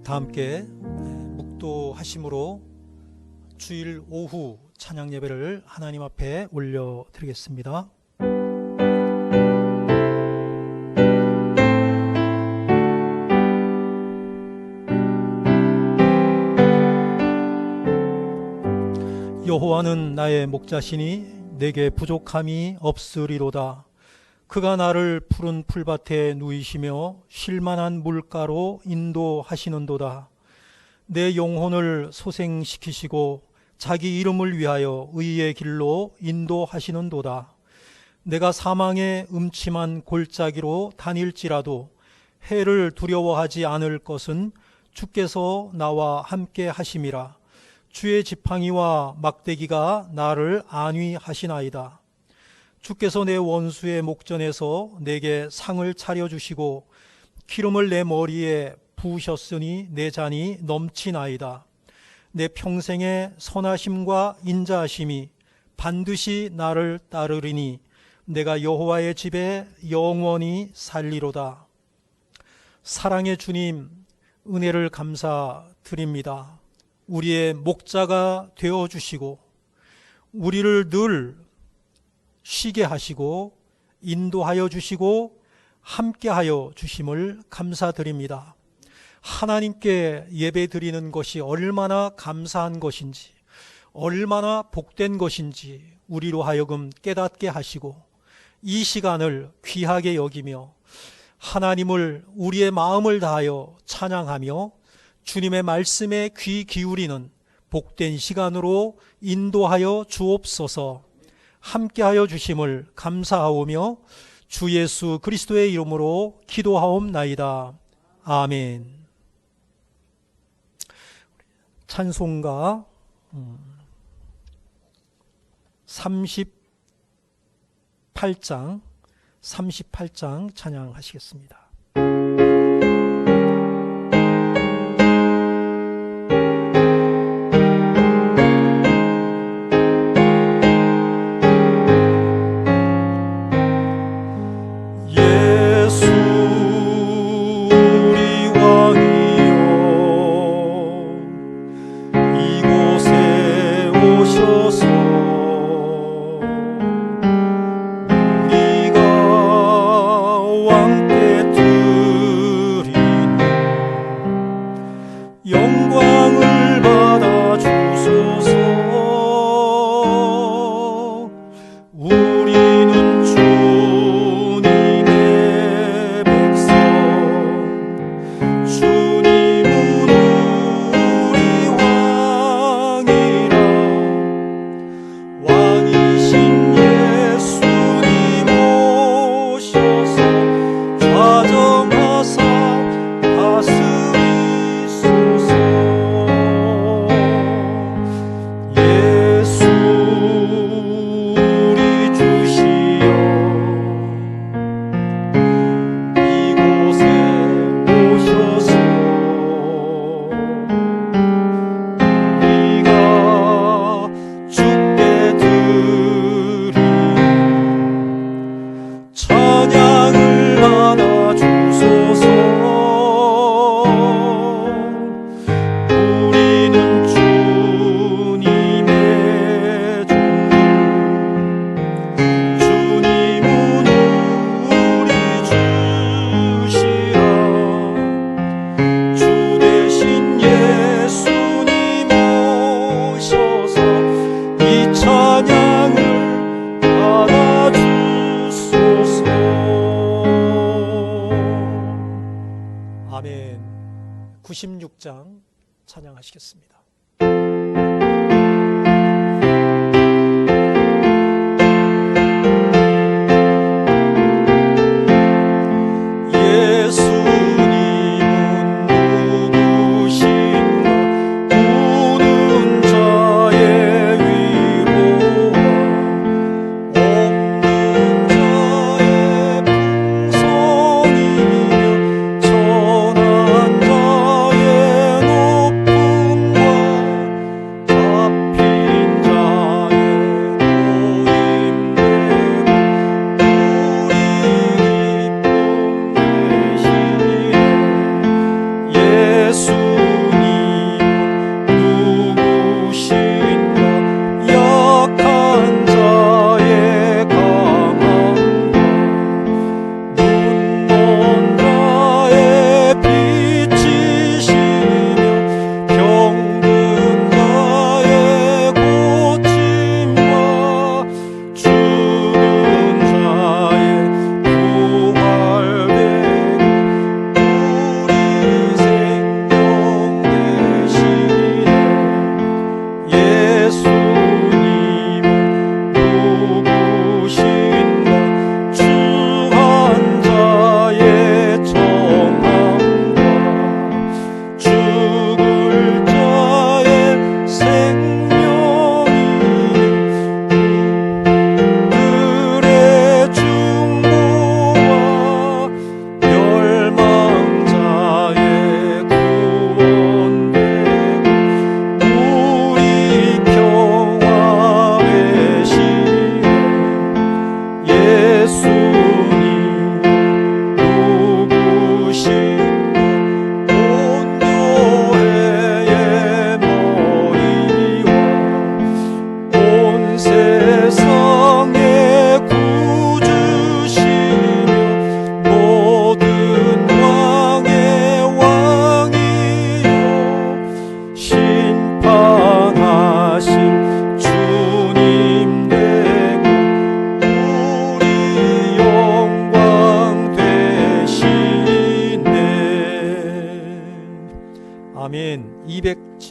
다 함께 묵도하심으로 주일 오후 찬양 예배를 하나님 앞에 올려드리겠습니다. 여호와는 나의 목자시니 내게 부족함이 없으리로다. 그가 나를 푸른 풀밭에 누이시며 쉴만한 물가로 인도하시는도다. 내 영혼을 소생시키시고 자기 이름을 위하여 의의 길로 인도하시는도다. 내가 사망의 음침한 골짜기로 다닐지라도 해를 두려워하지 않을 것은 주께서 나와 함께 하심이라. 주의 지팡이와 막대기가 나를 안위하시나이다. 주께서 내 원수의 목전에서 내게 상을 차려주시고 기름을 내 머리에 부으셨으니 내 잔이 넘치나이다. 내 평생의 선하심과 인자하심이 반드시 나를 따르리니 내가 여호와의 집에 영원히 살리로다. 사랑의 주님, 은혜를 감사드립니다. 우리의 목자가 되어주시고 우리를 늘 쉬게 하시고 인도하여 주시고 함께하여 주심을 감사드립니다. 하나님께 예배 드리는 것이 얼마나 감사한 것인지, 얼마나 복된 것인지 우리로 하여금 깨닫게 하시고 이 시간을 귀하게 여기며 하나님을 우리의 마음을 다하여 찬양하며 주님의 말씀에 귀 기울이는 복된 시간으로 인도하여 주옵소서. 함께하여 주심을 감사하오며 주 예수 그리스도의 이름으로 기도하옵나이다. 아멘. 찬송가 38장 찬양하시겠습니다. 아멘. 96장 찬양하시겠습니다. 전한 자의 높음과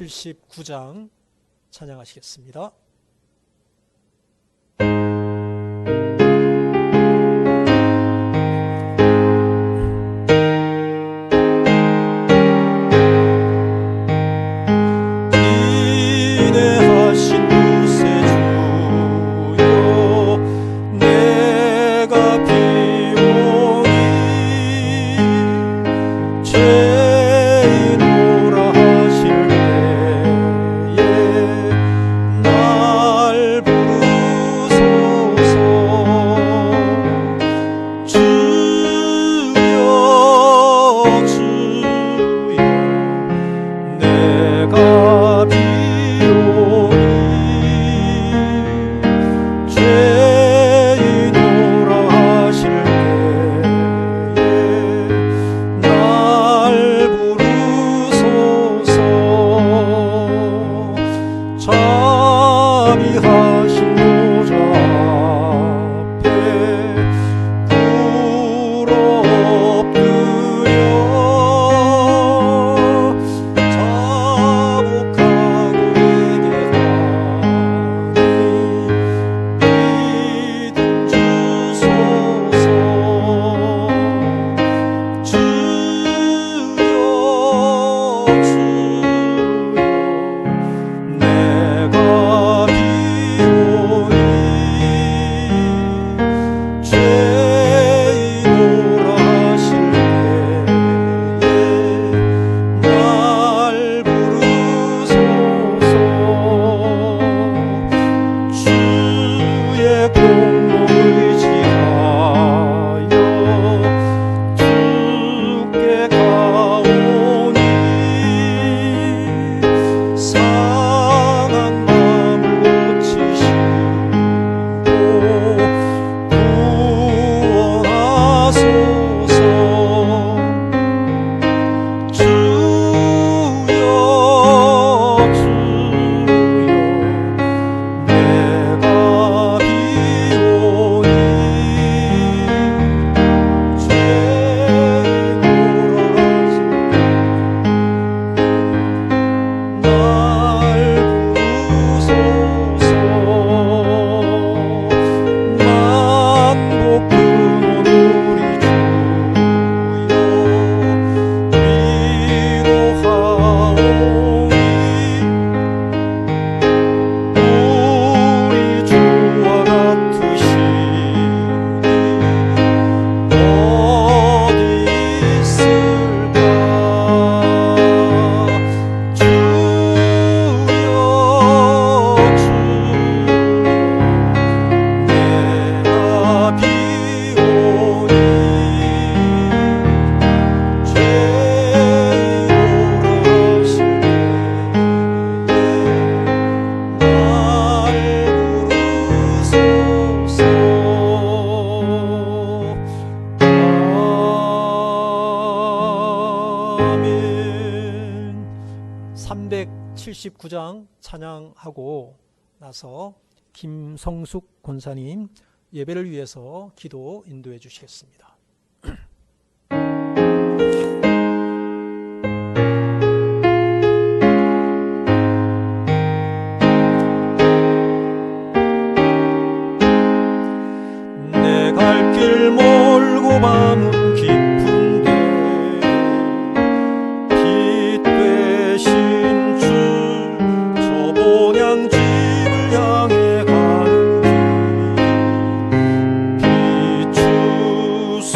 379장 찬양하시겠습니다. 아멘. 379장 찬양하고 나서 김성숙 권사님 예배를 위해서 기도 인도해 주시겠습니다. 내 갈 길 멀고 밤은 깊은데 빛 되신 주 저 본향집을 향해 가는 길 비추소서.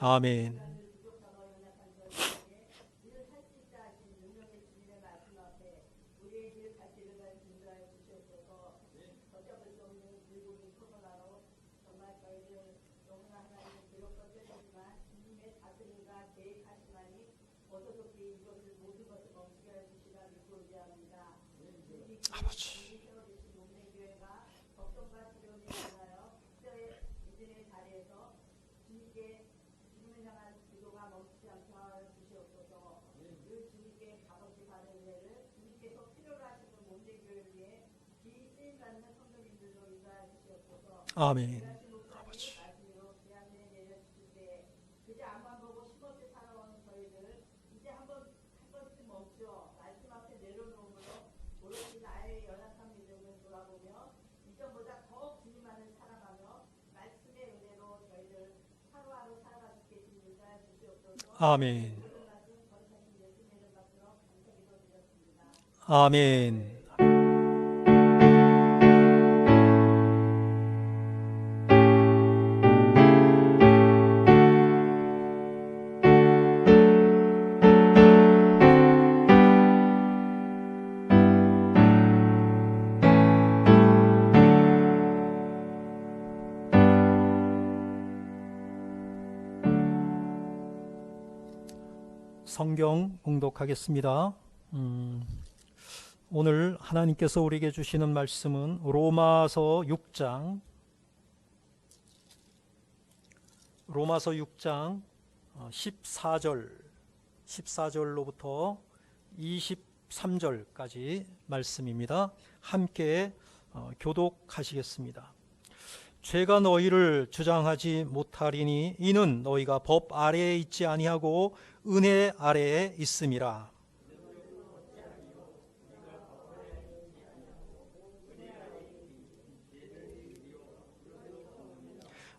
아멘. 아버지. 아멘. 아버지. 아멘. 아멘. 성경 봉독하겠습니다. 오늘 하나님께서 우리에게 주시는 말씀은 로마서 6장 14절로부터 23절까지 말씀입니다. 함께 교독하시겠습니다. 죄가 너희를 주장하지 못하리니 이는 너희가 법 아래에 있지 아니하고 은혜 아래에 있음이라.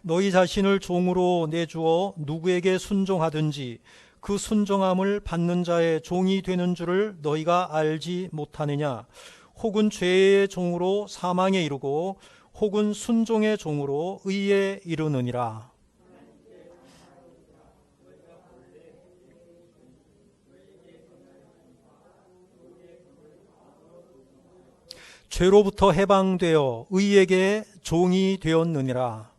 너희 자신을 종으로 내주어 누구에게 순종하든지 그 순종함을 받는 자의 종이 되는 줄을 너희가 알지 못하느냐. 혹은 죄의 종으로 사망에 이르고 혹은 순종의 종으로 의에 이르느니라. 죄로부터 해방되어 의에게 종이 되었느니라.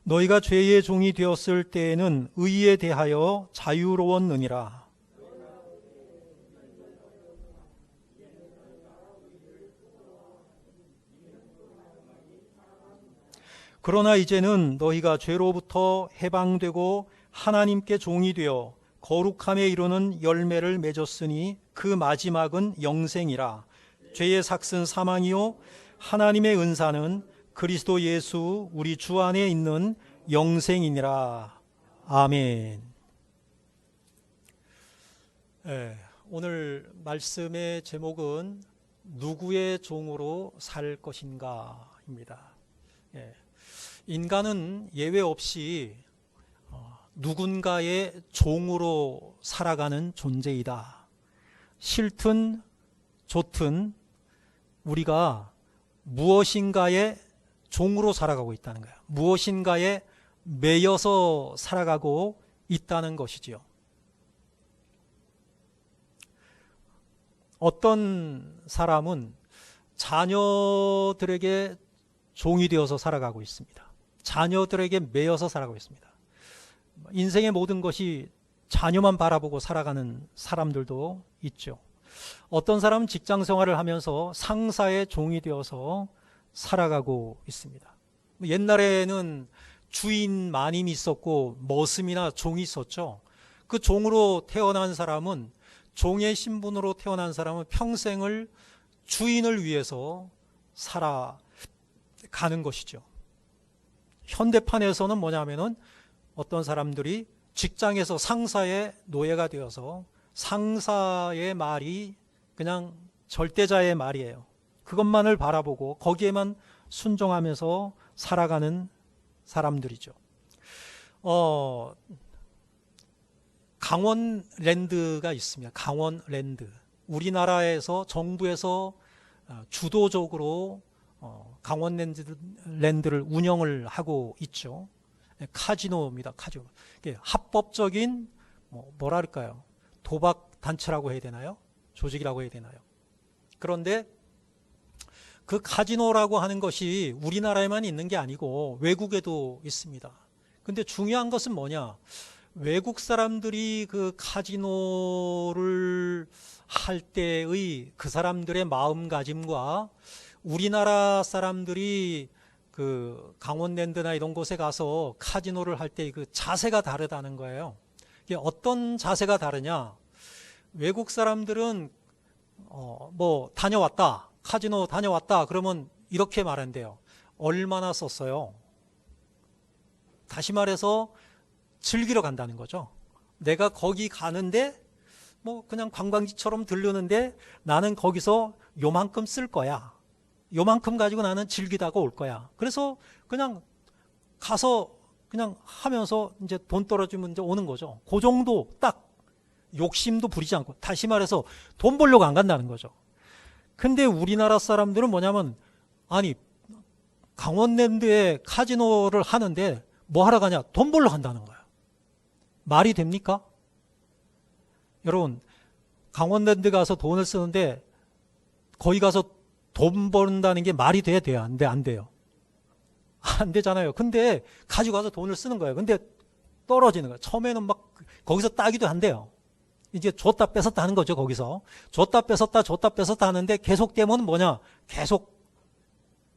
너희가 죄의 종이 되었을 때에는 의에 대하여 자유로웠느니라. 그러나 이제는 너희가 죄로부터 해방되고 하나님께 종이 되어 거룩함에 이르는 열매를 맺었으니 그 마지막은 영생이라. 죄의 삭은 사망이요 하나님의 은사는 그리스도 예수 우리 주 안에 있는 영생이니라. 아멘. 오늘 말씀의 제목은 누구의 종으로 살 것인가입니다. 인간은 예외 없이 누군가의 종으로 살아가는 존재이다. 싫든 좋든 우리가 무엇인가의 종으로 살아가고 있다는 거예요. 무엇인가에 매여서 살아가고 있다는 것이지요. 어떤 사람은 자녀들에게 종이 되어서 살아가고 있습니다. 자녀들에게 매여서 살아가고 있습니다. 인생의 모든 것이 자녀만 바라보고 살아가는 사람들도 있죠. 어떤 사람은 직장 생활을 하면서 상사의 종이 되어서 살아가고 있습니다. 옛날에는 주인 마님이 있었고 머슴이나 종이 있었죠. 그 종으로 태어난 사람은, 종의 신분으로 태어난 사람은 평생을 주인을 위해서 살아가는 것이죠. 현대판에서는 뭐냐면은 어떤 사람들이 직장에서 상사의 노예가 되어서 상사의 말이 그냥 절대자의 말이에요. 그것만을 바라보고 거기에만 순종하면서 살아가는 사람들이죠. 강원랜드가 있습니다. 강원랜드. 우리나라에서 정부에서 주도적으로 강원랜드를 운영을 하고 있죠. 카지노입니다. 카지노. 합법적인 뭐랄까요? 도박 단체라고 해야 되나요? 조직이라고 해야 되나요? 그런데 그 카지노라고 하는 것이 우리나라에만 있는 게 아니고 외국에도 있습니다. 근데 중요한 것은 뭐냐? 외국 사람들이 그 카지노를 할 때의 그 사람들의 마음가짐과 우리나라 사람들이 그 강원랜드나 이런 곳에 가서 카지노를 할 때 그 자세가 다르다는 거예요. 이게 어떤 자세가 다르냐? 외국 사람들은 다녀왔다, 카지노 다녀왔다 그러면 이렇게 말한대요. 얼마나 썼어요? 다시 말해서 즐기러 간다는 거죠. 내가 거기 가는데 그냥 관광지처럼 들르는데 나는 거기서 요만큼 쓸 거야. 요만큼 가지고 나는 즐기다가 올 거야. 그래서 그냥 가서 그냥 하면서 이제 돈 떨어지면 이제 오는 거죠. 그 정도 딱 욕심도 부리지 않고, 다시 말해서 돈 벌려고 안 간다는 거죠. 근데 우리나라 사람들은 뭐냐면, 아니 강원랜드에 카지노를 하는데 뭐 하러 가냐? 돈 벌러 간다는 거야. 말이 됩니까? 여러분, 강원랜드 가서 돈을 쓰는데 거기 가서 돈 번다는 게 말이 돼야 돼요? 안 돼? 안 돼요? 안 되잖아요. 근데 가지고 가서 돈을 쓰는 거예요. 근데 떨어지는 거예요. 처음에는 막 거기서 따기도 한대요. 이제 줬다 뺏었다 하는 거죠. 거기서 줬다 뺏었다 하는데 계속되면 뭐냐? 계속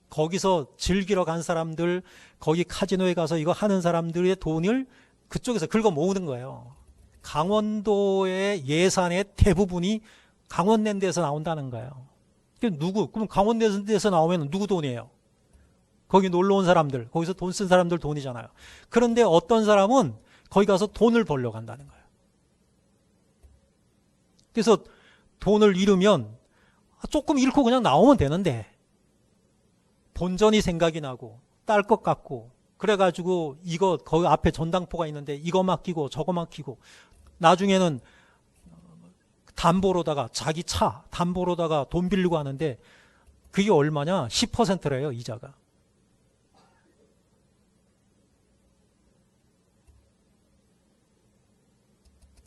거기서 즐기러 간 사람들, 거기 카지노에 가서 이거 하는 사람들의 돈을 그쪽에서 긁어 모으는 거예요. 강원도의 예산의 대부분이 강원랜드에서 나온다는 거예요. 그럼 강원랜드에서 나오면 누구 돈이에요? 거기 놀러 온 사람들, 거기서 돈 쓴 사람들 돈이잖아요. 그런데 어떤 사람은 거기 가서 돈을 벌려 간다는 거예요. 그래서 돈을 잃으면 조금 잃고 그냥 나오면 되는데 본전이 생각이 나고 딸 것 같고 그래가지고 이거 거기 앞에 전당포가 있는데 이거 맡기고 저거 맡기고 나중에는 담보로다가 자기 차 담보로다가 돈 빌리고 하는데 그게 얼마냐? 10%래요, 이자가.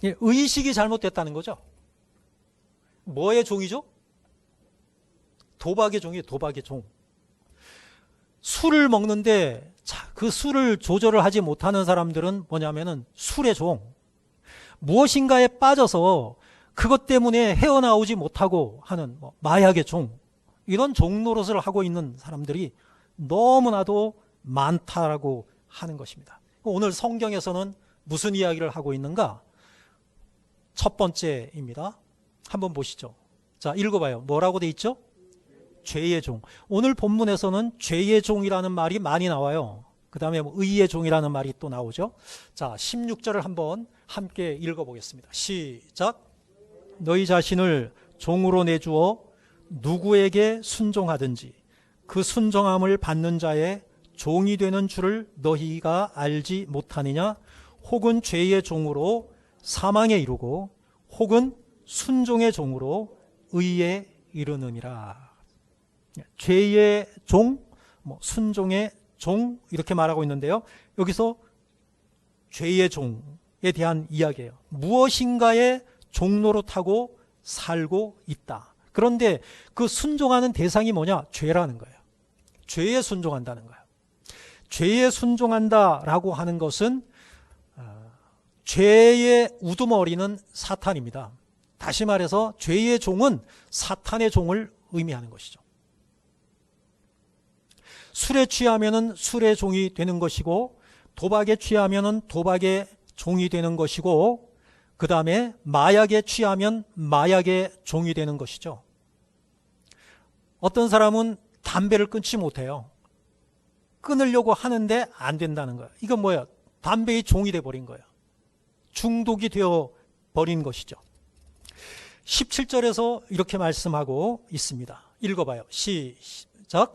의식이 잘못됐다는 거죠. 뭐의 종이죠? 도박의 종이에요. 도박의 종. 술을 먹는데 그 술을 조절을 하지 못하는 사람들은 뭐냐면은 술의 종. 무엇인가에 빠져서 그것 때문에 헤어나오지 못하고 하는 마약의 종. 이런 종 노릇을 하고 있는 사람들이 너무나도 많다라고 하는 것입니다. 오늘 성경에서는 무슨 이야기를 하고 있는가? 첫 번째입니다. 한번 보시죠. 자, 읽어봐요. 뭐라고 돼 있죠? 죄의 종. 오늘 본문에서는 죄의 종이라는 말이 많이 나와요. 그 다음에 의의 종이라는 말이 또 나오죠. 자, 16절을 한번 함께 읽어보겠습니다. 시작. 너희 자신을 종으로 내주어 누구에게 순종하든지 그 순종함을 받는 자의 종이 되는 줄을 너희가 알지 못하느냐? 혹은 죄의 종으로 사망에 이르고 혹은 순종의 종으로 의에 이르느니라. 죄의 종, 순종의 종 이렇게 말하고 있는데요. 여기서 죄의 종에 대한 이야기예요. 무엇인가의 종노릇하고 살고 있다. 그런데 그 순종하는 대상이 뭐냐? 죄라는 거예요. 죄에 순종한다는 거예요. 죄에 순종한다라고 하는 것은 죄의 우두머리는 사탄입니다. 다시 말해서 죄의 종은 사탄의 종을 의미하는 것이죠. 술에 취하면은 술의 종이 되는 것이고 도박에 취하면은 도박의 종이 되는 것이고 그 다음에 마약에 취하면 마약의 종이 되는 것이죠. 어떤 사람은 담배를 끊지 못해요. 끊으려고 하는데 안 된다는 거예요. 이건 뭐야? 담배의 종이 돼버린 거예요. 중독이 되어 버린 것이죠. 17절에서 이렇게 말씀하고 있습니다. 읽어봐요. 시작.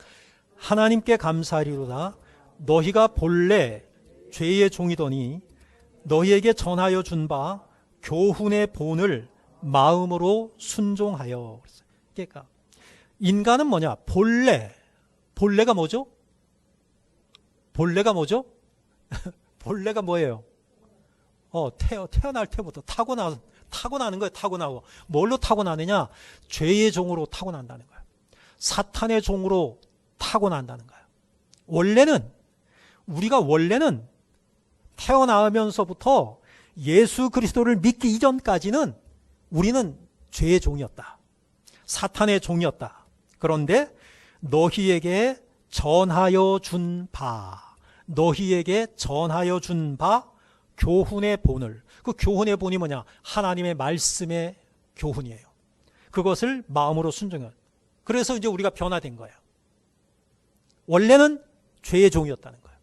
하나님께 감사하리로다. 너희가 본래 죄의 종이더니 너희에게 전하여 준 바 교훈의 본을 마음으로 순종하여. 그러니까 인간은 뭐냐? 본래가 뭐죠? 본래가 뭐죠? 본래가 뭐예요? 태어날 때부터 타고나는 거예요. 타고나고. 뭘로 타고나느냐? 죄의 종으로 타고난다는 거예요. 사탄의 종으로 타고난다는 거예요. 우리가 원래는 태어나면서부터 예수 그리스도를 믿기 이전까지는 우리는 죄의 종이었다. 사탄의 종이었다. 그런데 너희에게 전하여 준 바 교훈의 본을, 그 교훈의 본이 뭐냐? 하나님의 말씀의 교훈이에요. 그것을 마음으로 순종해요. 그래서 이제 우리가 변화된 거예요. 원래는 죄의 종이었다는 거예요.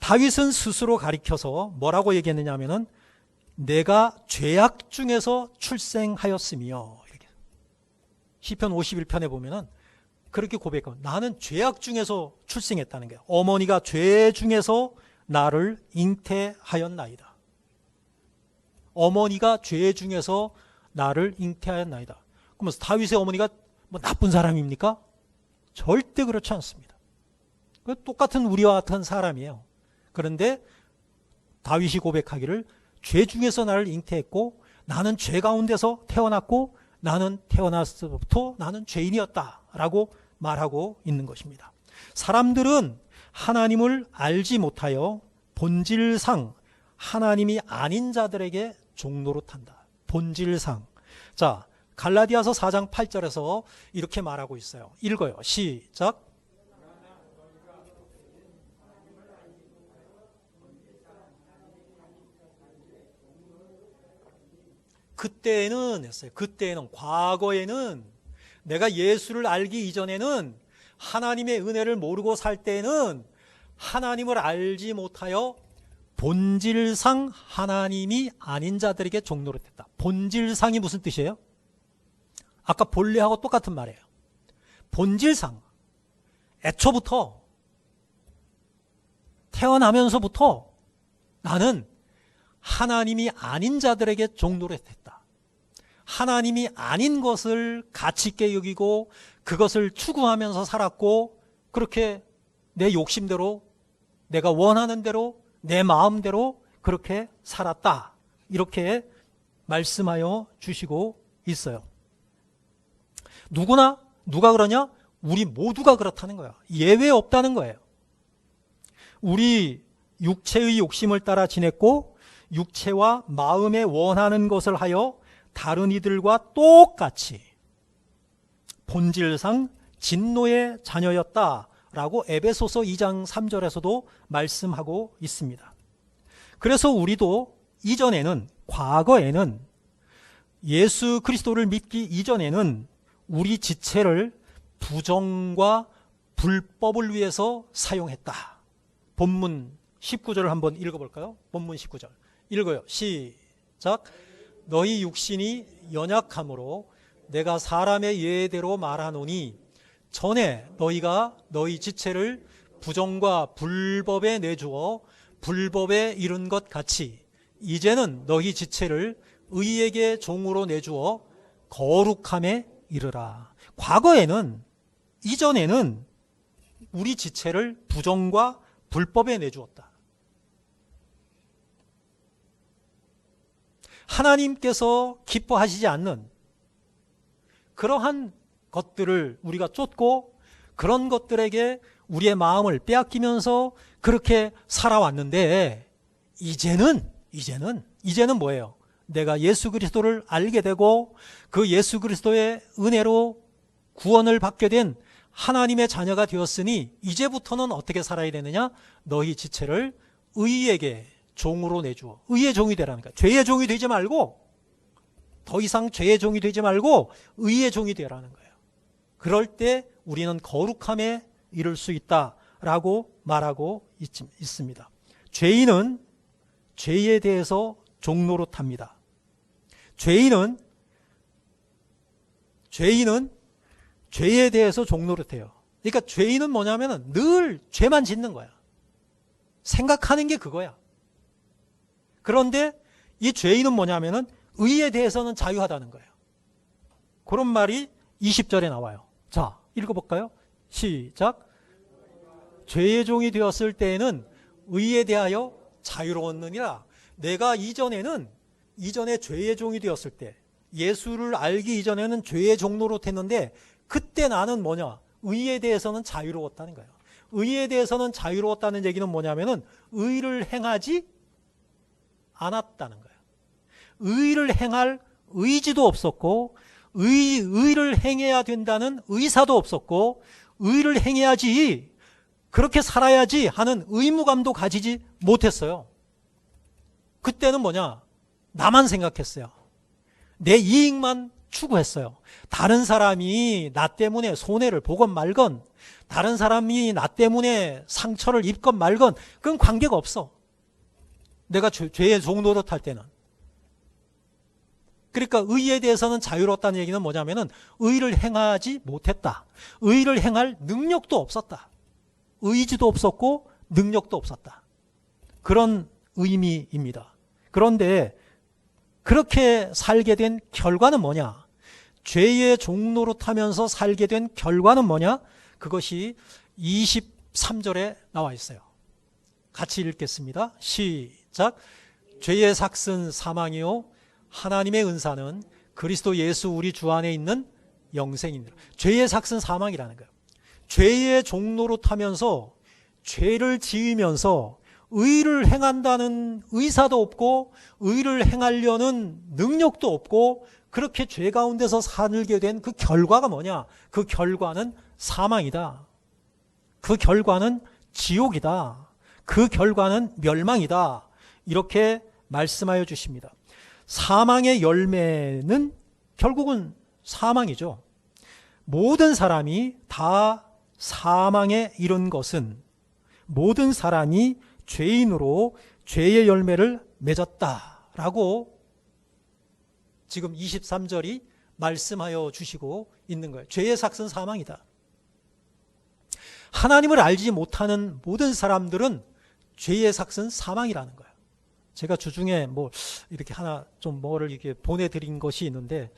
다윗은 스스로 가리켜서 뭐라고 얘기했느냐 하면은 내가 죄악 중에서 출생하였으며, 이렇게 시편 51편에 보면은 그렇게 고백하고, 나는 죄악 중에서 출생했다는 거예요. 어머니가 죄 중에서 나를 잉태하였나이다. 어머니가 죄 중에서 나를 잉태하였나이다. 그러면서 다윗의 어머니가 뭐 나쁜 사람입니까? 절대 그렇지 않습니다. 똑같은 우리와 같은 사람이에요. 그런데 다윗이 고백하기를 죄 중에서 나를 잉태했고 나는 죄 가운데서 태어났고 나는 태어났을 때부터 나는 죄인이었다라고 말하고 있는 것입니다. 사람들은 하나님을 알지 못하여 본질상 하나님이 아닌 자들에게 종노릇한다. 본질상. 자, 갈라디아서 4장 8절에서 이렇게 말하고 있어요. 읽어요. 시작. 그때는 했어요. 그때는, 과거에는, 내가 예수를 알기 이전에는, 하나님의 은혜를 모르고 살 때는 하나님을 알지 못하여 본질상 하나님이 아닌 자들에게 종노릇했다. 본질상이 무슨 뜻이에요? 아까 본래하고 똑같은 말이에요. 본질상, 애초부터, 태어나면서부터 나는 하나님이 아닌 자들에게 종노릇했다. 하나님이 아닌 것을 가치 있게 여기고 그것을 추구하면서 살았고, 그렇게 내 욕심대로, 내가 원하는 대로, 내 마음대로 그렇게 살았다. 이렇게 말씀하여 주시고 있어요. 누가 그러냐? 우리 모두가 그렇다는 거야. 예외 없다는 거예요. 우리 육체의 욕심을 따라 지냈고 육체와 마음에 원하는 것을 하여 다른 이들과 똑같이 본질상 진노의 자녀였다라고 에베소서 2장 3절에서도 말씀하고 있습니다. 그래서 우리도 이전에는, 과거에는, 예수 그리스도를 믿기 이전에는 우리 지체를 부정과 불법을 위해서 사용했다. 본문 19절을 한번 읽어볼까요? 본문 19절 읽어요. 시작. 너희 육신이 연약함으로 내가 사람의 예대로 말하노니 전에 너희가 너희 지체를 부정과 불법에 내주어 불법에 이른 것 같이 이제는 너희 지체를 의에게 종으로 내주어 거룩함에 이르라. 과거에는, 이전에는 우리 지체를 부정과 불법에 내주었다. 하나님께서 기뻐하시지 않는 그러한 것들을 우리가 쫓고 그런 것들에게 우리의 마음을 빼앗기면서 그렇게 살아왔는데, 이제는 뭐예요? 내가 예수 그리스도를 알게 되고 그 예수 그리스도의 은혜로 구원을 받게 된 하나님의 자녀가 되었으니 이제부터는 어떻게 살아야 되느냐? 너희 지체를 의에게 종으로 내주어. 의의 종이 되라는 거야. 죄의 종이 되지 말고, 더 이상 죄의 종이 되지 말고 의의 종이 되라는 거예요. 그럴 때 우리는 거룩함에 이를 수 있다라고 말하고 있습니다. 죄인은 죄에 대해서 종노릇합니다. 죄인은 죄에 대해서 종노릇해요. 그러니까 죄인은 뭐냐면 늘 죄만 짓는 거야. 생각하는 게 그거야. 그런데 이 죄인은 뭐냐면은 의에 대해서는 자유하다는 거예요. 그런 말이 20절에 나와요. 자, 읽어볼까요? 시작. 죄의 종이 되었을 때에는 의에 대하여 자유로웠느니라. 내가 이전에 죄의 종이 되었을 때, 예수를 알기 이전에는 죄의 종로로 됐는데, 그때 나는 뭐냐? 의에 대해서는 자유로웠다는 거예요. 의에 대해서는 자유로웠다는 얘기는 뭐냐면은 의를 행하지 않았다는 거예요. 의를 행할 의지도 없었고, 의를 행해야 된다는 의사도 없었고, 의를 행해야지, 그렇게 살아야지 하는 의무감도 가지지 못했어요. 그때는 뭐냐? 나만 생각했어요. 내 이익만 추구했어요. 다른 사람이 나 때문에 손해를 보건 말건, 다른 사람이 나 때문에 상처를 입건 말건, 그건 관계가 없어. 내가 죄의 종노릇할 때는. 그러니까 의에 대해서는 자유로웠다는 얘기는 뭐냐면은 의를 행하지 못했다. 의를 행할 능력도 없었다. 의지도 없었고 능력도 없었다. 그런 의미입니다. 그런데 그렇게 살게 된 결과는 뭐냐? 죄의 종노릇하면서 살게 된 결과는 뭐냐? 그것이 23절에 나와 있어요. 같이 읽겠습니다. 시작. 죄의 삭은 사망이요 하나님의 은사는 그리스도 예수 우리 주 안에 있는 영생이니라. 죄의 삭은 사망이라는 거예요. 죄의 종노릇하면서 죄를 지으면서 의를 행한다는 의사도 없고 의를 행하려는 능력도 없고 그렇게 죄 가운데서 살게 된 그 결과가 뭐냐? 그 결과는 사망이다. 그 결과는 지옥이다. 그 결과는 멸망이다. 이렇게 말씀하여 주십니다. 사망의 열매는 결국은 사망이죠. 모든 사람이 다 사망에 이른 것은 모든 사람이 죄인으로 죄의 열매를 맺었다라고 지금 23절이 말씀하여 주시고 있는 거예요. 죄의 삭은 사망이다. 하나님을 알지 못하는 모든 사람들은 죄의 삭은 사망이라는 거예요. 제가 주중에 이렇게 하나 좀 뭐를 이렇게 보내드린 것이 있는데,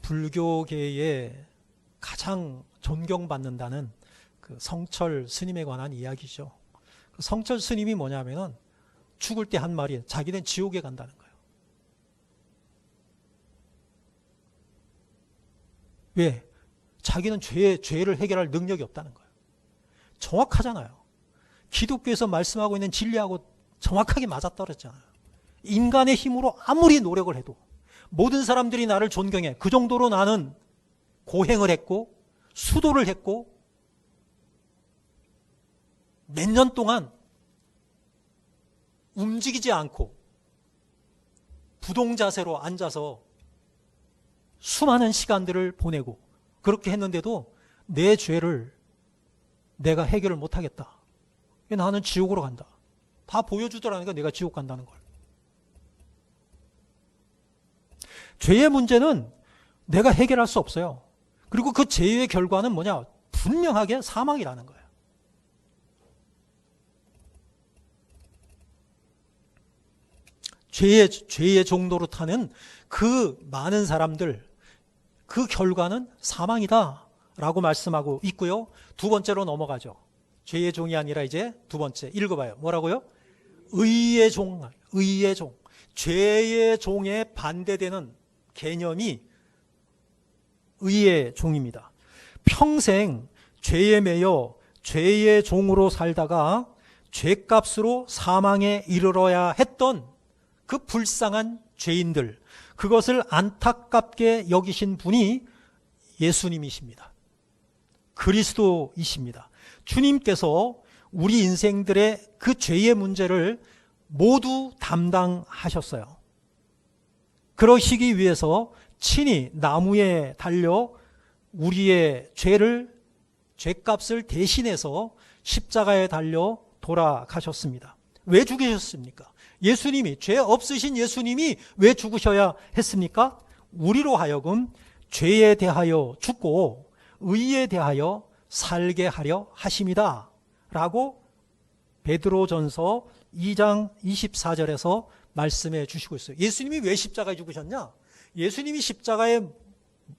불교계에 가장 존경받는다는 그 성철 스님에 관한 이야기죠. 그 성철 스님이 뭐냐면은 죽을 때 한 말이 자기는 지옥에 간다는 거예요. 왜? 자기는 죄를 해결할 능력이 없다는 거예요. 정확하잖아요. 기독교에서 말씀하고 있는 진리하고 정확하게 맞아떨어졌잖아요. 인간의 힘으로 아무리 노력을 해도 모든 사람들이 나를 존경해. 그 정도로 나는 고행을 했고 수도를 했고 몇 년 동안 움직이지 않고 부동자세로 앉아서 수많은 시간들을 보내고 그렇게 했는데도 내 죄를 내가 해결을 못하겠다. 나는 지옥으로 간다. 다 보여주더라니까 내가 지옥 간다는 걸. 죄의 문제는 내가 해결할 수 없어요. 그리고 그 죄의 결과는 뭐냐? 분명하게 사망이라는 거예요. 죄의 종로로 타는 그 많은 사람들, 그 결과는 사망이다 라고 말씀하고 있고요. 두 번째로 넘어가죠. 죄의 종이 아니라 이제 두 번째 읽어봐요. 뭐라고요? 의의 종. 의의 종. 죄의 종에 반대되는 개념이 의의 종입니다. 평생 죄에 매여 죄의 종으로 살다가 죄값으로 사망에 이르러야 했던 그 불쌍한 죄인들, 그것을 안타깝게 여기신 분이 예수님이십니다. 그리스도이십니다. 주님께서 우리 인생들의 그 죄의 문제를 모두 담당하셨어요. 그러시기 위해서 친히 나무에 달려 우리의 죄값을 대신해서 십자가에 달려 돌아가셨습니다. 왜 죽으셨습니까? 예수님이, 죄 없으신 예수님이 왜 죽으셔야 했습니까? 우리로 하여금 죄에 대하여 죽고 의에 대하여 살게 하려 하심이다 라고 베드로전서 2장 24절에서 말씀해 주시고 있어요. 예수님이 왜 십자가에 죽으셨냐? 예수님이 십자가에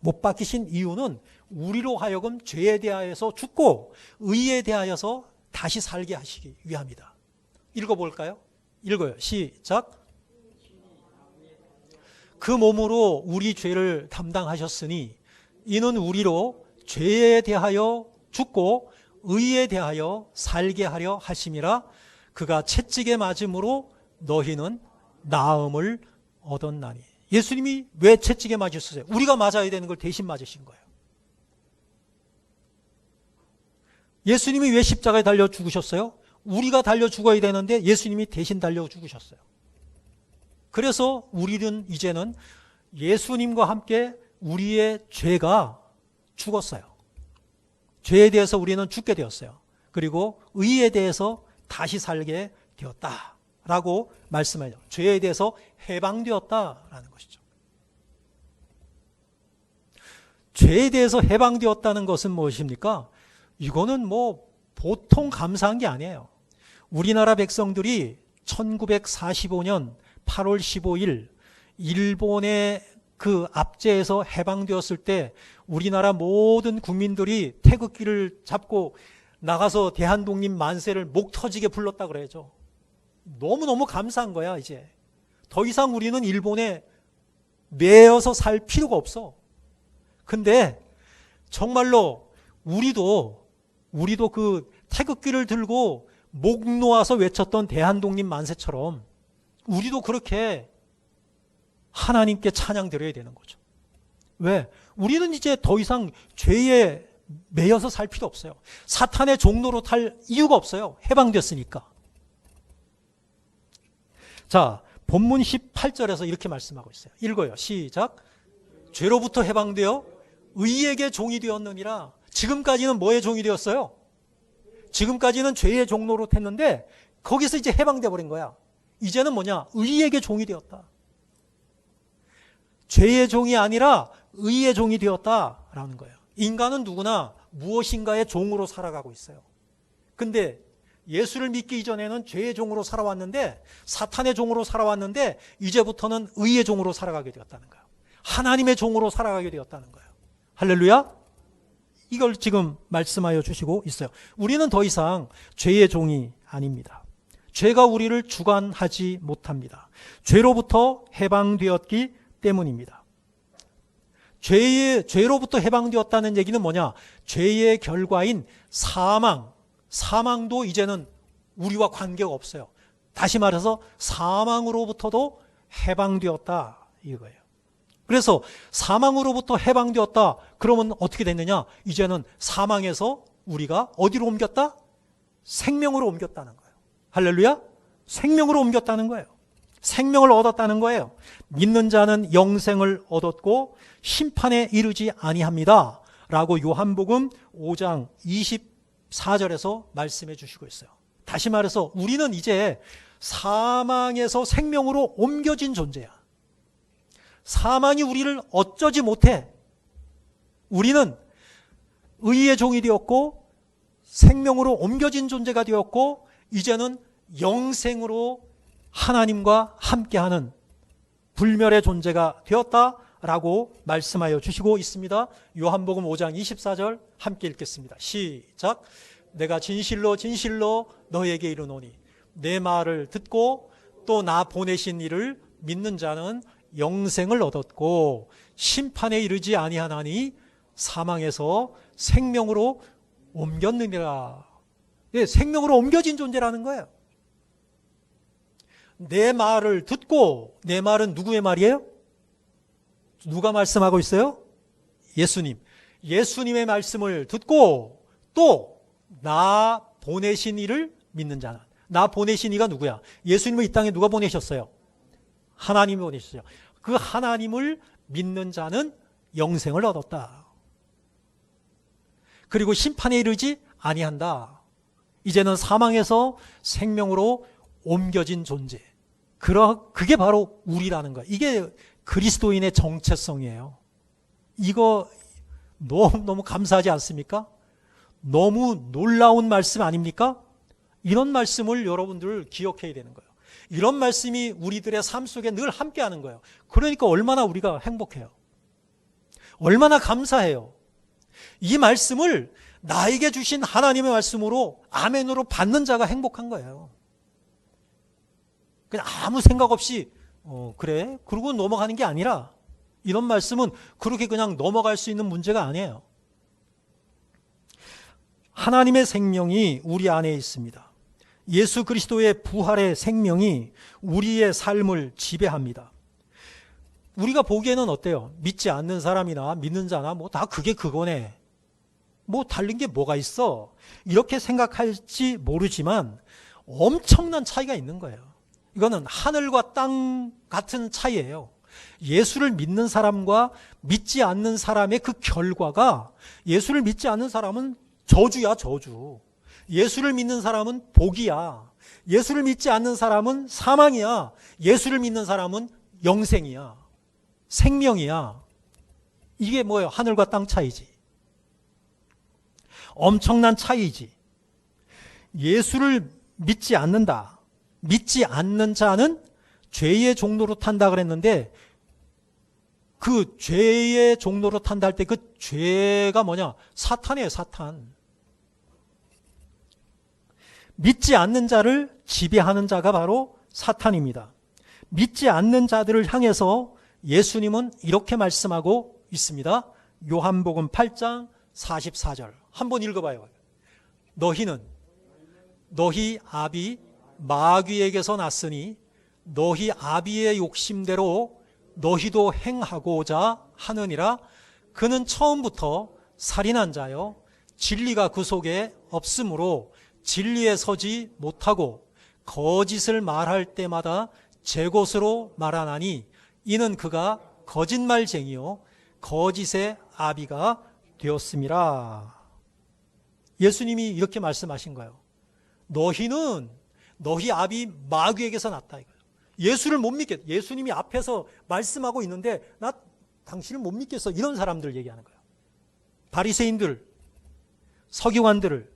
못 박히신 이유는 우리로 하여금 죄에 대하여서 죽고 의에 대하여서 다시 살게 하시기 위함이다. 읽어볼까요? 읽어요. 시작. 그 몸으로 우리 죄를 담당하셨으니 이는 우리로 죄에 대하여 죽고 의에 대하여 살게 하려 하심이라. 그가 채찍에 맞음으로 너희는 나음을 얻었나니. 예수님이 왜 채찍에 맞으셨어요? 우리가 맞아야 되는 걸 대신 맞으신 거예요. 예수님이 왜 십자가에 달려 죽으셨어요? 우리가 달려 죽어야 되는데 예수님이 대신 달려 죽으셨어요. 그래서 우리는 이제는 예수님과 함께 우리의 죄가 죽었어요. 죄에 대해서 우리는 죽게 되었어요. 그리고 의에 대해서 다시 살게 되었다라고 말씀하죠. 죄에 대해서 해방되었다라는 것이죠. 죄에 대해서 해방되었다는 것은 무엇입니까? 이거는 뭐 보통 감사한 게 아니에요. 우리나라 백성들이 1945년 8월 15일 일본의 그 압제에서 해방되었을 때 우리나라 모든 국민들이 태극기를 잡고 나가서 대한독립 만세를 목 터지게 불렀다 그래야죠. 너무너무 감사한 거야. 이제 더 이상 우리는 일본에 매여서 살 필요가 없어. 근데 정말로 우리도 그 태극기를 들고 목 놓아서 외쳤던 대한독립 만세처럼 우리도 그렇게 하나님께 찬양 드려야 되는 거죠. 왜? 우리는 이제 더 이상 죄에 매여서 살 필요 없어요. 사탄의 종로로 탈 이유가 없어요. 해방됐으니까. 자, 본문 18절에서 이렇게 말씀하고 있어요. 읽어요. 시작. 죄로부터 해방되어 의에게 종이 되었느니라. 지금까지는 뭐의 종이 되었어요? 지금까지는 죄의 종로로 탔는데 거기서 이제 해방돼 버린 거야. 이제는 뭐냐? 의에게 종이 되었다. 죄의 종이 아니라 의의 종이 되었다라는 거예요. 인간은 누구나 무엇인가의 종으로 살아가고 있어요. 근데 예수를 믿기 이전에는 죄의 종으로 살아왔는데, 사탄의 종으로 살아왔는데 이제부터는 의의 종으로 살아가게 되었다는 거예요. 하나님의 종으로 살아가게 되었다는 거예요. 할렐루야. 이걸 지금 말씀하여 주시고 있어요. 우리는 더 이상 죄의 종이 아닙니다. 죄가 우리를 주관하지 못합니다. 죄로부터 해방되었기 때문입니다. 죄로부터 해방되었다는 얘기는 뭐냐? 죄의 결과인 사망도 이제는 우리와 관계가 없어요. 다시 말해서 사망으로부터도 해방되었다 이거예요. 그래서 사망으로부터 해방되었다. 그러면 어떻게 됐느냐? 이제는 사망에서 우리가 어디로 옮겼다? 생명으로 옮겼다는 거예요. 할렐루야? 생명으로 옮겼다는 거예요. 생명을 얻었다는 거예요. 믿는 자는 영생을 얻었고 심판에 이르지 아니합니다 라고 요한복음 5장 24절에서 말씀해 주시고 있어요. 다시 말해서 우리는 이제 사망에서 생명으로 옮겨진 존재야. 사망이 우리를 어쩌지 못해. 우리는 의의 종이 되었고 생명으로 옮겨진 존재가 되었고 이제는 영생으로 하나님과 함께하는 불멸의 존재가 되었다라고 말씀하여 주시고 있습니다. 요한복음 5장 24절 함께 읽겠습니다. 시작. 내가 진실로 진실로 너에게 이르노니 내 말을 듣고 또 나 보내신 이를 믿는 자는 영생을 얻었고 심판에 이르지 아니하나니 사망에서 생명으로 옮겼느니라. 예, 생명으로 옮겨진 존재라는 거예요. 내 말을 듣고, 내 말은 누구의 말이에요? 누가 말씀하고 있어요? 예수님. 예수님의 말씀을 듣고 또 나 보내신 이를 믿는 자는. 나 보내신 이가 누구야? 예수님을 이 땅에 누가 보내셨어요? 하나님이 보내셨어요. 그 하나님을 믿는 자는 영생을 얻었다. 그리고 심판에 이르지 아니한다. 이제는 사망에서 생명으로 옮겨진 존재. 그게 바로 우리라는 거예요. 이게 그리스도인의 정체성이에요. 이거 너무 감사하지 않습니까? 너무 놀라운 말씀 아닙니까? 이런 말씀을 여러분들 기억해야 되는 거예요. 이런 말씀이 우리들의 삶 속에 늘 함께하는 거예요. 그러니까 얼마나 우리가 행복해요. 얼마나 감사해요. 이 말씀을 나에게 주신 하나님의 말씀으로 아멘으로 받는 자가 행복한 거예요. 그냥 아무 생각 없이 그래? 그러고 넘어가는 게 아니라 이런 말씀은 그렇게 그냥 넘어갈 수 있는 문제가 아니에요. 하나님의 생명이 우리 안에 있습니다. 예수 그리스도의 부활의 생명이 우리의 삶을 지배합니다. 우리가 보기에는 어때요? 믿지 않는 사람이나 믿는 자나 뭐 다 그게 그거네. 뭐 다른 게 뭐가 있어? 이렇게 생각할지 모르지만 엄청난 차이가 있는 거예요. 이거는 하늘과 땅 같은 차이예요. 예수를 믿는 사람과 믿지 않는 사람의 그 결과가, 예수를 믿지 않는 사람은 저주야, 저주. 예수를 믿는 사람은 복이야. 예수를 믿지 않는 사람은 사망이야. 예수를 믿는 사람은 영생이야. 생명이야. 이게 뭐예요? 하늘과 땅 차이지. 엄청난 차이지. 예수를 믿지 않는다. 믿지 않는 자는 죄의 종로로 탄다 그랬는데, 그 죄의 종로로 탄다 할 때 그 죄가 뭐냐? 사탄이에요, 사탄. 믿지 않는 자를 지배하는 자가 바로 사탄입니다. 믿지 않는 자들을 향해서 예수님은 이렇게 말씀하고 있습니다. 요한복음 8장 44절. 한번 읽어봐요. 너희 아비 마귀에게서 났으니 너희 아비의 욕심대로 너희도 행하고자 하느니라. 그는 처음부터 살인한 자요 진리가 그 속에 없으므로 진리에 서지 못하고 거짓을 말할 때마다 제 것으로 말하나니 이는 그가 거짓말쟁이요 거짓의 아비가 되었음이라. 예수님이 이렇게 말씀하신 거예요. 너희 아비 마귀에게서 났다 이거예요. 예수를 못 믿겠. 예수님이 앞에서 말씀하고 있는데 나 당신을 못 믿겠어. 이런 사람들 얘기하는 거예요. 바리새인들, 서기관들을,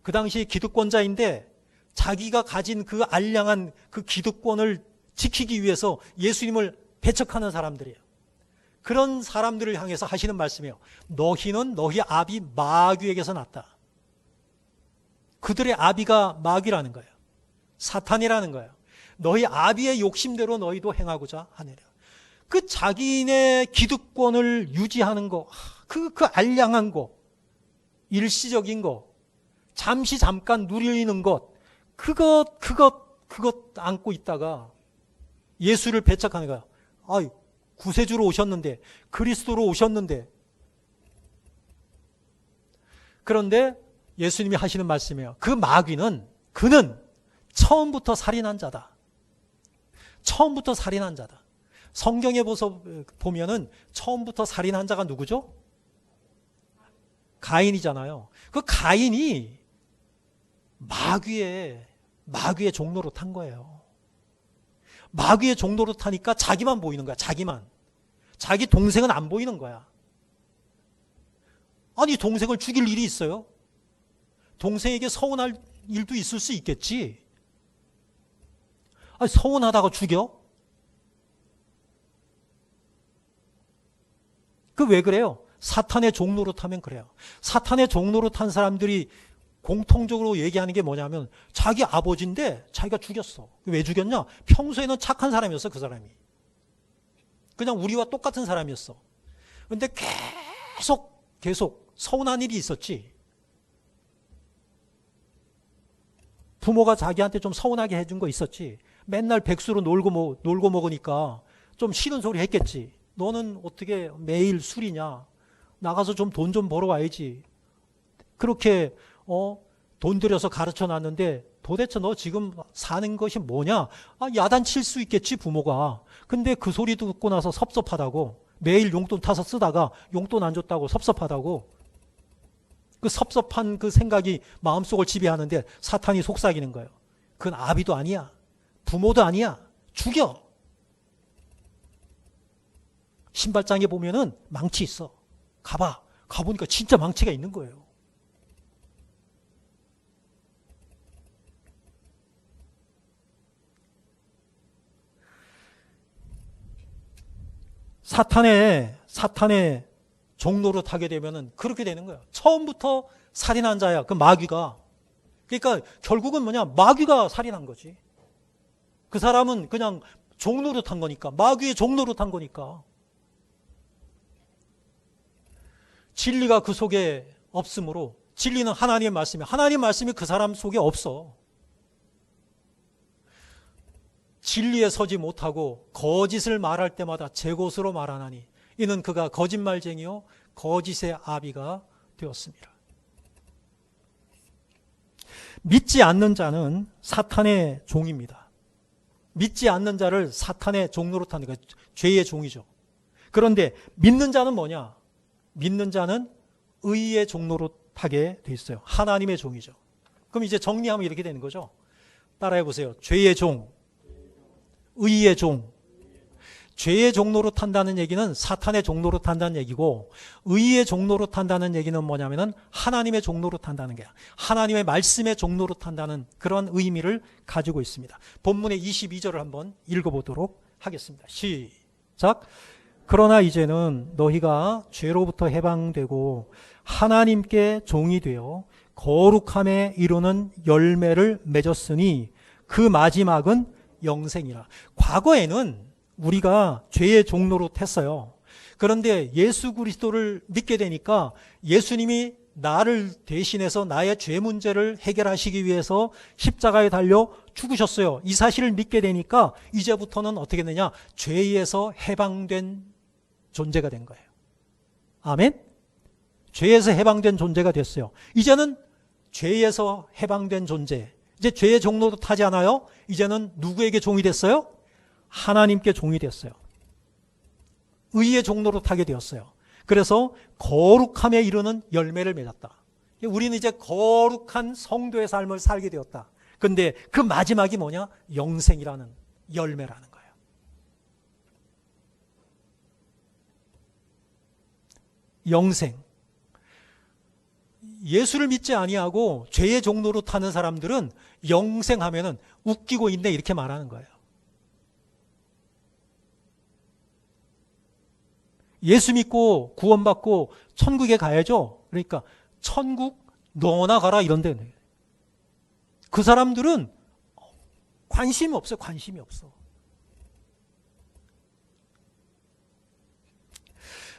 그 당시 기득권자인데 자기가 가진 그 알량한 그 기득권을 지키기 위해서 예수님을 배척하는 사람들이에요. 그런 사람들을 향해서 하시는 말씀이에요. 너희는 너희 아비 마귀에게서 났다. 그들의 아비가 마귀라는 거예요. 사탄이라는 거예요. 너희 아비의 욕심대로 너희도 행하고자 하느라. 그 자기네 기득권을 유지하는 거, 그 알량한 거, 일시적인 거, 잠깐 누리는 것, 그것 안고 있다가 예수를 배척하는 거야. 구세주로 오셨는데, 그리스도로 오셨는데. 그런데 예수님이 하시는 말씀이에요. 그 마귀는, 그는 처음부터 살인한 자다. 처음부터 살인한 자다. 성경에 보면은 처음부터 살인한 자가 누구죠? 가인이잖아요. 그 가인이 마귀의 종로로 탄 거예요. 마귀의 종로로 타니까 자기만 보이는 거야. 자기만. 자기 동생은 안 보이는 거야. 아니, 동생을 죽일 일이 있어요? 동생에게 서운할 일도 있을 수 있겠지. 아니, 서운하다가 죽여? 그 왜 그래요? 사탄의 종로로 타면 그래요. 사탄의 종로로 탄 사람들이 공통적으로 얘기하는 게 뭐냐면 자기 아버지인데 자기가 죽였어. 왜 죽였냐? 평소에는 착한 사람이었어, 그 사람이. 그냥 우리와 똑같은 사람이었어. 그런데 계속 서운한 일이 있었지. 부모가 자기한테 좀 서운하게 해준 거 있었지. 맨날 백수로 놀고 먹으니까 좀 싫은 소리 했겠지. 너는 어떻게 매일 술이냐? 나가서 좀 돈 좀 벌어 와야지. 그렇게 돈 들여서 가르쳐 놨는데 도대체 너 지금 사는 것이 뭐냐? 야단칠 수 있겠지, 부모가. 근데 그 소리 듣고 나서 섭섭하다고. 매일 용돈 타서 쓰다가 용돈 안 줬다고 섭섭하다고. 그 섭섭한 그 생각이 마음속을 지배하는데 사탄이 속삭이는 거예요. 그건 아비도 아니야. 부모도 아니야. 죽여. 신발장에 보면은 망치 있어. 가보니까 진짜 망치가 있는 거예요. 사탄의 종로로 타게 되면은 그렇게 되는 거야. 처음부터 살인한 자야. 그 마귀가. 그러니까 결국은 뭐냐? 마귀가 살인한 거지. 그 사람은 그냥 종로로 탄 거니까. 마귀의 종로로 탄 거니까. 진리가 그 속에 없으므로, 진리는 하나님의 말씀이야. 하나님의 말씀이 그 사람 속에 없어. 진리에 서지 못하고 거짓을 말할 때마다 제 것으로 말하나니 이는 그가 거짓말쟁이요 거짓의 아비가 되었습니다. 믿지 않는 자는 사탄의 종입니다. 믿지 않는 자를 사탄의 종로로 타는 거예요. 죄의 종이죠. 그런데 믿는 자는 뭐냐? 믿는 자는 의의 종로로 타게 돼 있어요. 하나님의 종이죠. 그럼 이제 정리하면 이렇게 되는 거죠. 따라해 보세요. 죄의 종, 의의 종. 죄의 종로로 탄다는 얘기는 사탄의 종로로 탄다는 얘기고, 의의 종로로 탄다는 얘기는 뭐냐면은 하나님의 종로로 탄다는 거야. 하나님의 말씀의 종로로 탄다는 그런 의미를 가지고 있습니다. 본문의 22절을 한번 읽어보도록 하겠습니다. 시작. 그러나 이제는 너희가 죄로부터 해방되고 하나님께 종이 되어 거룩함에 이루는 열매를 맺었으니 그 마지막은 영생이라. 과거에는 우리가 죄의 종로로 탔어요. 그런데 예수 그리스도를 믿게 되니까 예수님이 나를 대신해서 나의 죄 문제를 해결하시기 위해서 십자가에 달려 죽으셨어요. 이 사실을 믿게 되니까 이제부터는 어떻게 되냐? 죄에서 해방된 존재가 된 거예요. 아멘? 죄에서 해방된 존재가 됐어요. 이제는 죄에서 해방된 존재, 이제 죄의 종로도 타지 않아요? 이제는 누구에게 종이 됐어요? 하나님께 종이 됐어요. 의의 종로로 타게 되었어요. 그래서 거룩함에 이르는 열매를 맺었다. 우리는 이제 거룩한 성도의 삶을 살게 되었다. 그런데 그 마지막이 뭐냐? 영생이라는 열매라는 거예요. 영생. 예수를 믿지 아니하고 죄의 종로로 타는 사람들은 영생하면은 웃기고 있네 이렇게 말하는 거예요. 예수 믿고 구원받고 천국에 가야죠. 그러니까 천국 너나 가라 이런데 그 사람들은 관심이 없어요. 관심이 없어.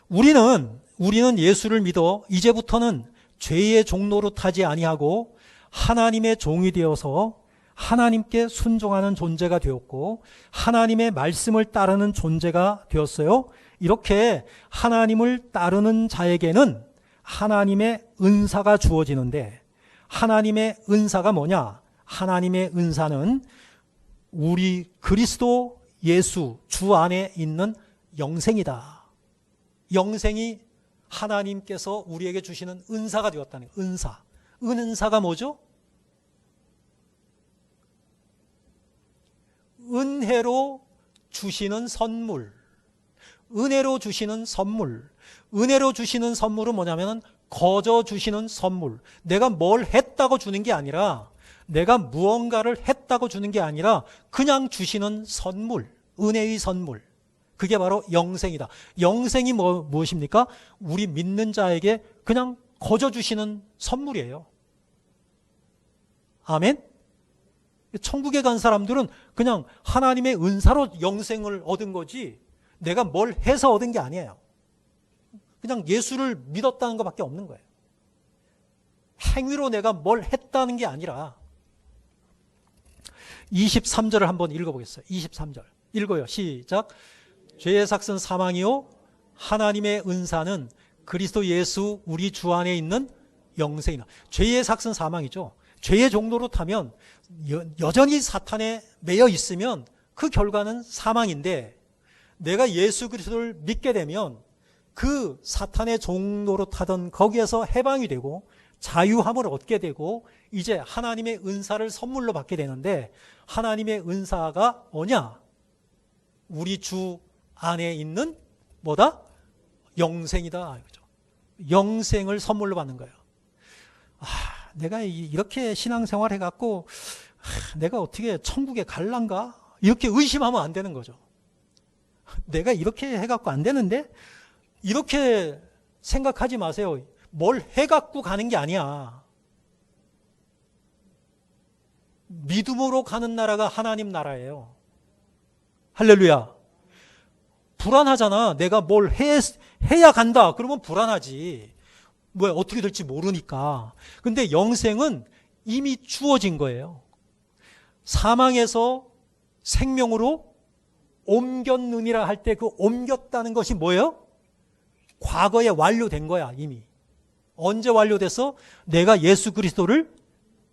우리는 예수를 믿어 이제부터는 죄의 종로로 타지 아니하고 하나님의 종이 되어서 하나님께 순종하는 존재가 되었고 하나님의 말씀을 따르는 존재가 되었어요. 이렇게 하나님을 따르는 자에게는 하나님의 은사가 주어지는데 하나님의 은사가 뭐냐? 하나님의 은사는 우리 그리스도 예수 주 안에 있는 영생이다. 영생이 하나님께서 우리에게 주시는 은사가 되었다는 거예요. 은사. 은사가 뭐죠? 은혜로 주시는 선물. 은혜로 주시는 선물. 은혜로 주시는 선물은 뭐냐면 거저 주시는 선물. 내가 뭘 했다고 주는 게 아니라 내가 무언가를 했다고 주는 게 아니라 그냥 주시는 선물. 은혜의 선물. 그게 바로 영생이다. 영생이 무엇입니까? 우리 믿는 자에게 그냥 거저 주시는 선물이에요. 아멘? 천국에 간 사람들은 그냥 하나님의 은사로 영생을 얻은 거지 내가 뭘 해서 얻은 게 아니에요. 그냥 예수를 믿었다는 것밖에 없는 거예요. 행위로 내가 뭘 했다는 게 아니라 23절을 한번 읽어보겠어요. 23절 읽어요. 시작. 죄의 삭은 사망이요 하나님의 은사는 그리스도 예수 우리 주 안에 있는 영생이다. 죄의 삭은 사망이죠. 죄의 종로로 타면 여전히 사탄에 매여 있으면 그 결과는 사망인데 내가 예수 그리스도를 믿게 되면 그 사탄의 종로로 타던 거기에서 해방이 되고 자유함을 얻게 되고 이제 하나님의 은사를 선물로 받게 되는데 하나님의 은사가 뭐냐? 우리 주 안에 있는 뭐다? 영생이다. 영생을 선물로 받는 거예요. 내가 이렇게 신앙생활 해갖고 내가 어떻게 천국에 갈란가? 이렇게 의심하면 안 되는 거죠. 내가 이렇게 해갖고 안 되는데? 이렇게 생각하지 마세요. 뭘 해갖고 가는 게 아니야. 믿음으로 가는 나라가 하나님 나라예요. 할렐루야. 불안하잖아. 내가 뭘 해야 간다. 그러면 불안하지. 뭐 어떻게 될지 모르니까. 근데 영생은 이미 주어진 거예요. 사망에서 생명으로 옮겼느니라 할 때 그 옮겼다는 것이 뭐예요? 과거에 완료된 거야, 이미. 언제 완료돼서? 내가 예수 그리스도를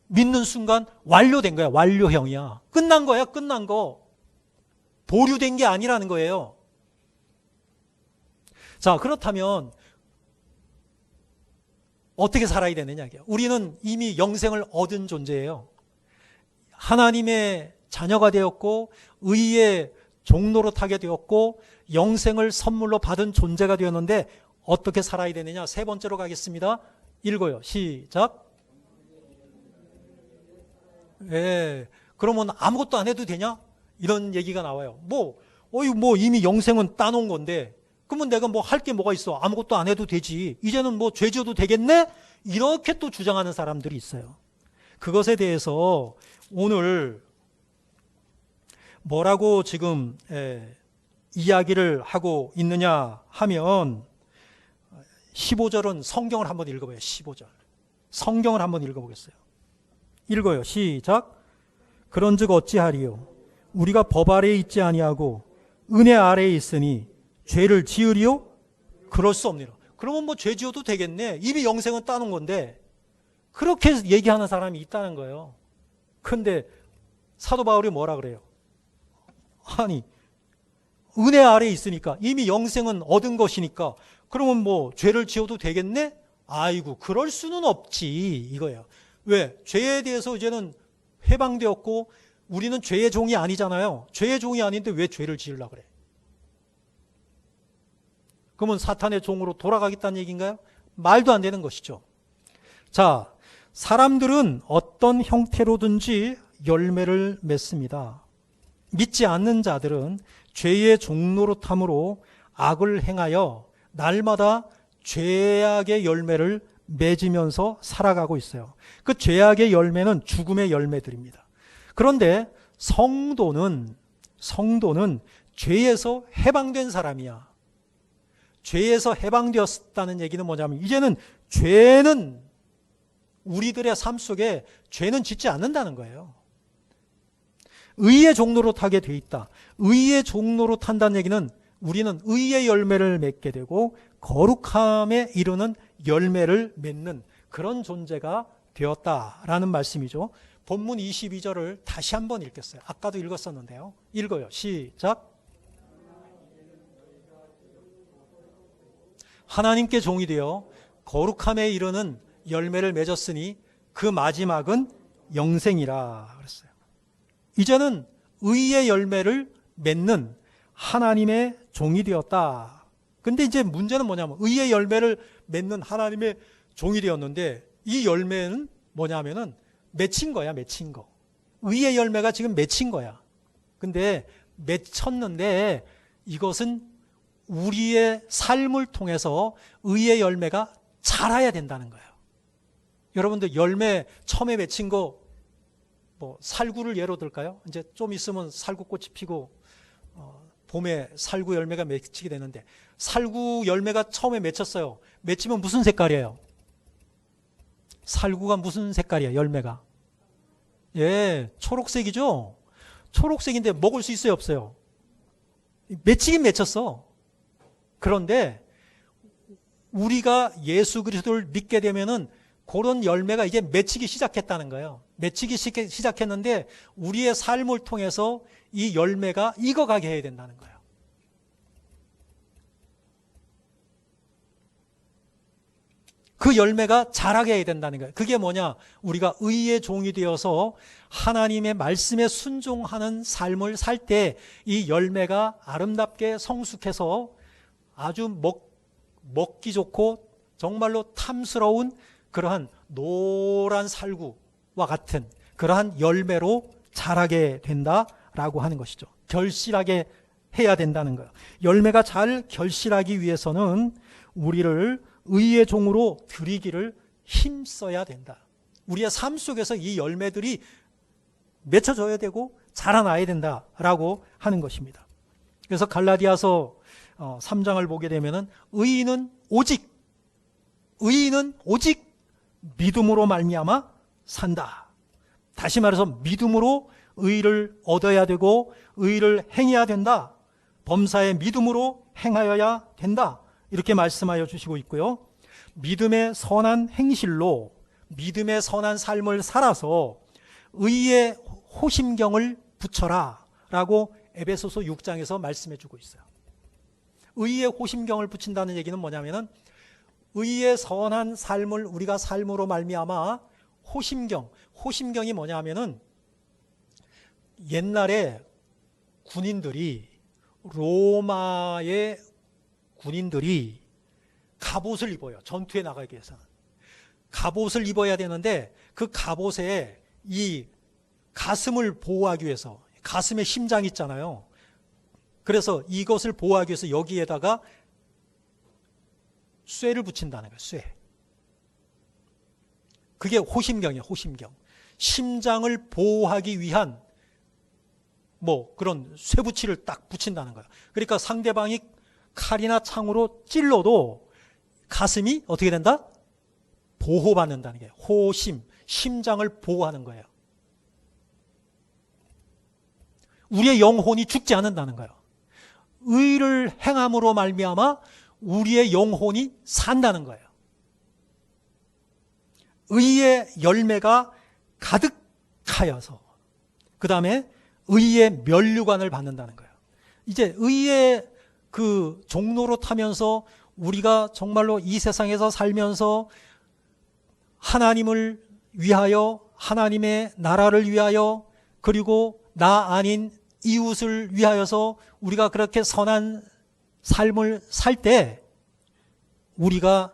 믿는 순간 완료된 거야. 완료형이야. 끝난 거야. 끝난 거. 보류된 게 아니라는 거예요. 자, 그렇다면 어떻게 살아야 되느냐. 우리는 이미 영생을 얻은 존재예요. 하나님의 자녀가 되었고 의의 종로로 타게 되었고 영생을 선물로 받은 존재가 되었는데 어떻게 살아야 되느냐. 세 번째로 가겠습니다. 읽어요. 시작. 그러면 아무것도 안 해도 되냐? 이런 얘기가 나와요. 뭐 이미 영생은 따놓은 건데 그러면 내가 뭐 할 게 뭐가 있어? 아무것도 안 해도 되지. 이제는 뭐 죄 지어도 되겠네? 이렇게 또 주장하는 사람들이 있어요. 그것에 대해서 오늘 뭐라고 지금 이야기를 하고 있느냐 하면 15절은 성경을 한번 읽어봐요. 15절. 성경을 한번 읽어보겠어요. 읽어요. 시작. 그런즉 어찌하리요? 우리가 법 아래에 있지 아니하고 은혜 아래에 있으니 죄를 지으리요? 그럴 수 없느니라. 그러면 뭐 죄 지어도 되겠네. 이미 영생은 따놓은 건데 그렇게 얘기하는 사람이 있다는 거예요. 그런데 사도 바울이 뭐라 그래요? 아니 은혜 아래에 있으니까 이미 영생은 얻은 것이니까 그러면 뭐 죄를 지어도 되겠네? 아이고 그럴 수는 없지 이거예요. 왜? 죄에 대해서 이제는 해방되었고 우리는 죄의 종이 아니잖아요. 죄의 종이 아닌데 왜 죄를 지으려고 그래? 그러면 사탄의 종으로 돌아가겠다는 얘기인가요? 말도 안 되는 것이죠. 자, 사람들은 어떤 형태로든지 열매를 맺습니다. 믿지 않는 자들은 죄의 종로로 탐으로 악을 행하여 날마다 죄악의 열매를 맺으면서 살아가고 있어요. 그 죄악의 열매는 죽음의 열매들입니다. 그런데 성도는 죄에서 해방된 사람이야. 죄에서 해방되었다는 얘기는 뭐냐면 이제는 죄는 우리들의 삶 속에 죄는 짓지 않는다는 거예요. 의의 종로로 타게 돼 있다. 의의 종로로 탄다는 얘기는 우리는 의의 열매를 맺게 되고 거룩함에 이르는 열매를 맺는 그런 존재가 되었다라는 말씀이죠. 본문 22절을 다시 한번 읽겠어요. 아까도 읽었었는데요. 읽어요. 시작. 하나님께 종이 되어 거룩함에 이르는 열매를 맺었으니 그 마지막은 영생이라 그랬어요. 이제는 의의 열매를 맺는 하나님의 종이 되었다. 근데 이제 문제는 뭐냐면 의의 열매를 맺는 하나님의 종이 되었는데 이 열매는 뭐냐면은 맺힌 거야, 맺힌 거. 의의 열매가 지금 맺힌 거야. 근데 맺혔는데 이것은 우리의 삶을 통해서 의의 열매가 자라야 된다는 거예요. 여러분들 열매 처음에 맺힌 거 뭐 살구를 예로 들까요? 이제 좀 있으면 살구꽃이 피고 봄에 살구 열매가 맺히게 되는데 살구 열매가 처음에 맺혔어요. 맺히면 무슨 색깔이에요? 살구가 무슨 색깔이에요? 열매가? 초록색이죠? 초록색인데 먹을 수 있어요? 없어요? 맺히긴 맺혔어. 그런데 우리가 예수 그리스도를 믿게 되면은 그런 열매가 이제 맺히기 시작했다는 거예요. 맺히기 시작했는데 우리의 삶을 통해서 이 열매가 익어가게 해야 된다는 거예요. 그 열매가 자라게 해야 된다는 거예요. 그게 뭐냐? 우리가 의의 종이 되어서 하나님의 말씀에 순종하는 삶을 살 때 이 열매가 아름답게 성숙해서 아주 먹기 좋고 정말로 탐스러운 그러한 노란 살구와 같은 그러한 열매로 자라게 된다라고 하는 것이죠. 결실하게 해야 된다는 거예요. 열매가 잘 결실하기 위해서는 우리를 의의 종으로 드리기를 힘써야 된다. 우리의 삶 속에서 이 열매들이 맺혀져야 되고 자라나야 된다라고 하는 것입니다. 그래서 갈라디아서 3장을 보게 되면은 의인은 오직 믿음으로 말미암아 산다. 다시 말해서 믿음으로 의를 얻어야 되고 의를 행해야 된다. 범사에 믿음으로 행하여야 된다. 이렇게 말씀하여 주시고 있고요. 믿음의 선한 행실로 믿음의 선한 삶을 살아서 의의 호심경을 붙여라 라고 에베소서 6장에서 말씀해 주고 있어요. 의의 호심경을 붙인다는 얘기는 뭐냐면은 의의 선한 삶을 우리가 삶으로 말미암아 호심경이 뭐냐면은 옛날에 로마의 군인들이 갑옷을 입어요. 전투에 나가기 위해서는. 갑옷을 입어야 되는데 그 갑옷에 이 가슴을 보호하기 위해서, 가슴에 심장이 있잖아요. 그래서 이것을 보호하기 위해서 여기에다가 쇠를 붙인다는 거예요. 쇠. 그게 호심경이에요. 호심경. 심장을 보호하기 위한 그런 쇠붙이를 딱 붙인다는 거예요. 그러니까 상대방이 칼이나 창으로 찔러도 가슴이 어떻게 된다? 보호받는다는 게 심장을 보호하는 거예요. 우리의 영혼이 죽지 않는다는 거예요. 의를 행함으로 말미암아 우리의 영혼이 산다는 거예요. 의의 열매가 가득하여서 그 다음에 의의 면류관을 받는다는 거예요. 이제 의의 그 종로로 타면서 우리가 정말로 이 세상에서 살면서 하나님을 위하여, 하나님의 나라를 위하여, 그리고 나 아닌 이웃을 위하여서 우리가 그렇게 선한 삶을 살 때 우리가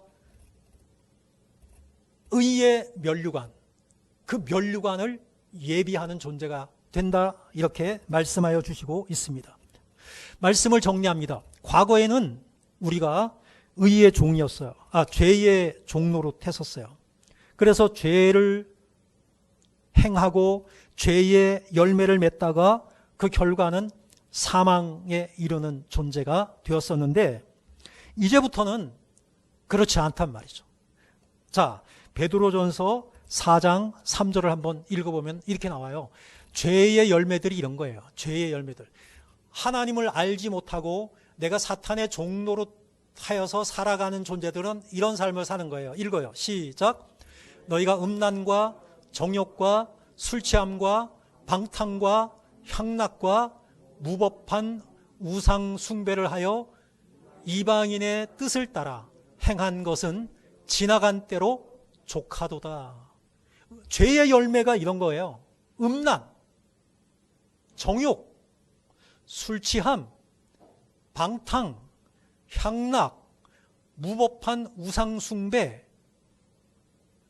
의의 면류관, 그 면류관을 예비하는 존재가 된다, 이렇게 말씀하여 주시고 있습니다. 말씀을 정리합니다. 과거에는 우리가 의의 종이었어요. 죄의 종로로 탔었어요. 그래서 죄를 행하고 죄의 열매를 맺다가 그 결과는 사망에 이르는 존재가 되었었는데 이제부터는 그렇지 않단 말이죠. 자, 베드로전서 4장 3절을 한번 읽어보면 이렇게 나와요. 죄의 열매들이 이런 거예요. 죄의 열매들. 하나님을 알지 못하고 내가 사탄의 종로로 하여서 살아가는 존재들은 이런 삶을 사는 거예요. 읽어요. 시작. 너희가 음란과 정욕과 술취함과 방탕과 향락과 무법한 우상 숭배를 하여 이방인의 뜻을 따라 행한 것은 지나간 때로 족하도다. 죄의 열매가 이런 거예요. 음란, 정욕, 술취함, 방탕, 향락, 무법한 우상 숭배,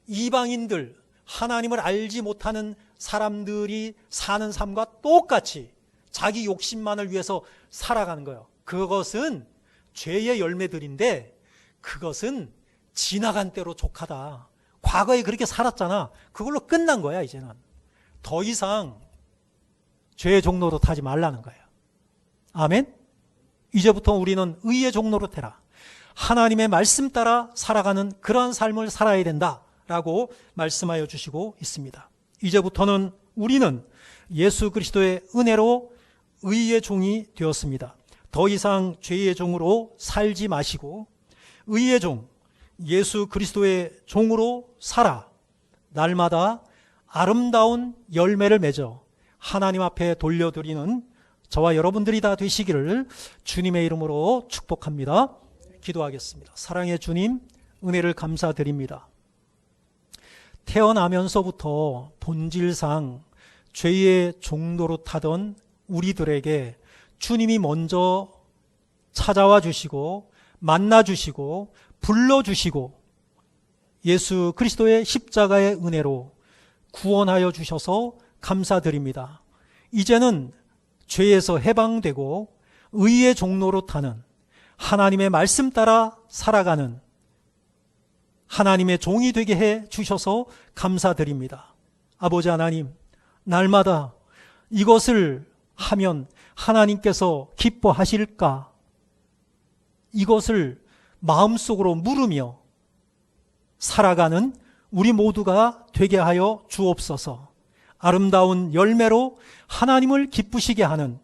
이방인들, 하나님을 알지 못하는 사람들이 사는 삶과 똑같이 자기 욕심만을 위해서 살아가는 거예요. 그것은 죄의 열매들인데 그것은 지나간 때로 족하다. 과거에 그렇게 살았잖아. 그걸로 끝난 거야. 이제는 더 이상 죄의 종로로 타지 말라는 거예요. 아멘. 이제부터 우리는 의의 종로로 태라. 하나님의 말씀 따라 살아가는 그러한 삶을 살아야 된다라고 말씀하여 주시고 있습니다. 이제부터는 우리는 예수 그리스도의 은혜로 의의 종이 되었습니다. 더 이상 죄의 종으로 살지 마시고 의의 종, 예수 그리스도의 종으로 살아 날마다 아름다운 열매를 맺어 하나님 앞에 돌려드리는 저와 여러분들이 다 되시기를 주님의 이름으로 축복합니다. 기도하겠습니다. 사랑의 주님, 은혜를 감사드립니다. 태어나면서부터 본질상 죄의 종로로 타던 우리들에게 주님이 먼저 찾아와 주시고 만나 주시고 불러주시고 예수 그리스도의 십자가의 은혜로 구원하여 주셔서 감사드립니다. 이제는 죄에서 해방되고 의의 종로로 타는, 하나님의 말씀 따라 살아가는 하나님의 종이 되게 해 주셔서 감사드립니다. 아버지 하나님, 날마다 이것을 하면 하나님께서 기뻐하실까? 이것을 마음속으로 물으며 살아가는 우리 모두가 되게 하여 주옵소서. 아름다운 열매로 하나님을 기쁘시게 하는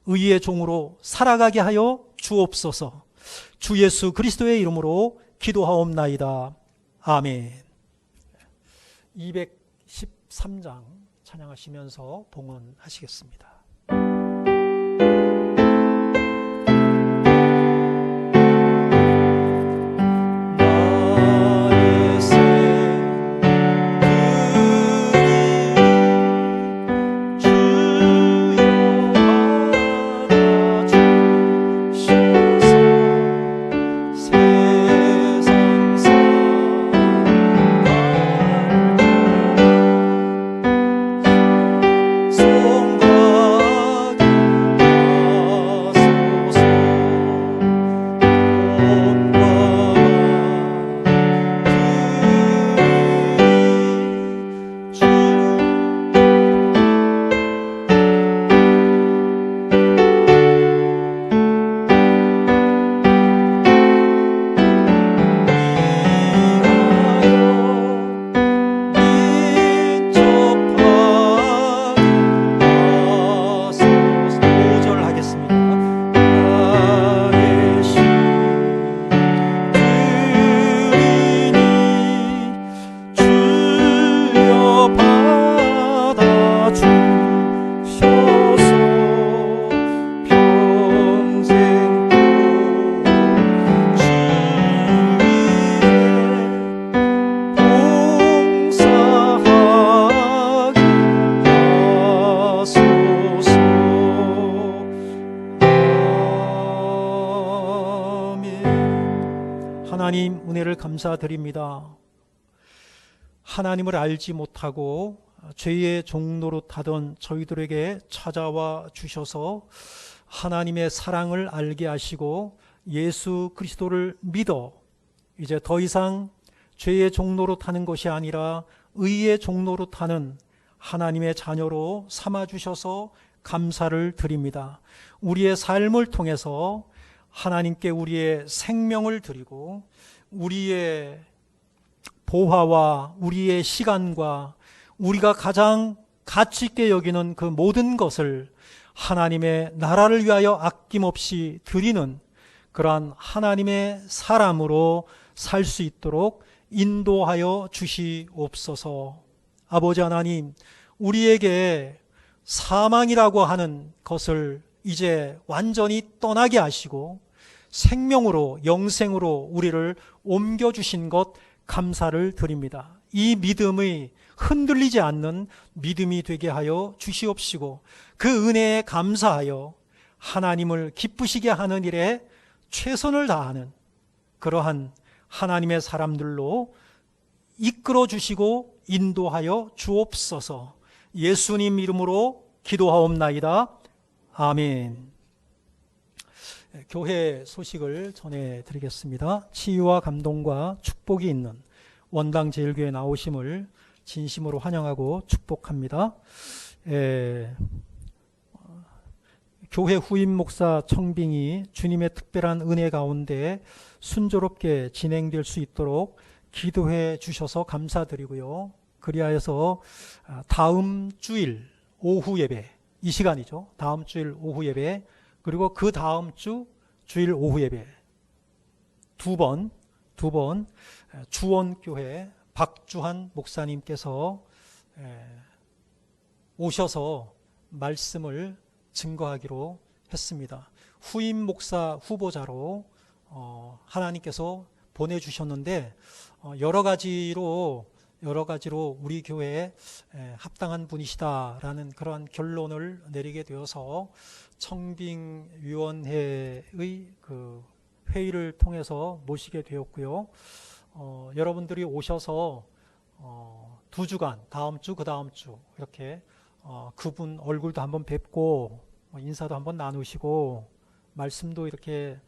의의 종으로 살아가게 하여 주옵소서. 주 예수 그리스도의 이름으로 기도하옵나이다. 아멘. 213장 찬양하시면서 봉헌하시겠습니다. 하나님 은혜를 감사드립니다. 하나님을 알지 못하고 죄의 종로로 타던 저희들에게 찾아와 주셔서 하나님의 사랑을 알게 하시고 예수 그리스도를 믿어 이제 더 이상 죄의 종로로 타는 것이 아니라 의의 종로로 타는 하나님의 자녀로 삼아 주셔서 감사를 드립니다. 우리의 삶을 통해서 하나님께 우리의 생명을 드리고 우리의 보화와 우리의 시간과 우리가 가장 가치 있게 여기는 그 모든 것을 하나님의 나라를 위하여 아낌없이 드리는 그러한 하나님의 사람으로 살 수 있도록 인도하여 주시옵소서. 아버지 하나님, 우리에게 사망이라고 하는 것을 이제 완전히 떠나게 하시고 생명으로 영생으로 우리를 옮겨주신 것 감사를 드립니다. 이 믿음이 흔들리지 않는 믿음이 되게 하여 주시옵시고 그 은혜에 감사하여 하나님을 기쁘시게 하는 일에 최선을 다하는 그러한 하나님의 사람들로 이끌어 주시고 인도하여 주옵소서. 예수님 이름으로 기도하옵나이다. 아멘. 교회 소식을 전해드리겠습니다. 치유와 감동과 축복이 있는 원당 제일교회 나오심을 진심으로 환영하고 축복합니다. 교회 후임 목사 청빙이 주님의 특별한 은혜 가운데 순조롭게 진행될 수 있도록 기도해 주셔서 감사드리고요. 그리하여서 다음 주일 오후 예배, 이 시간이죠. 다음 주일 오후 예배, 그리고 그 다음 주 주일 오후 예배 두 번 주원교회 박주한 목사님께서 오셔서 말씀을 증거하기로 했습니다. 후임 목사 후보자로 하나님께서 보내주셨는데 여러 가지로 우리 교회에 합당한 분이시다라는 그러한 결론을 내리게 되어서 청빙위원회의 그 회의를 통해서 모시게 되었고요. 여러분들이 오셔서 2주간 다음 주, 그 다음 주 이렇게 그분 얼굴도 한번 뵙고 인사도 한번 나누시고 말씀도 이렇게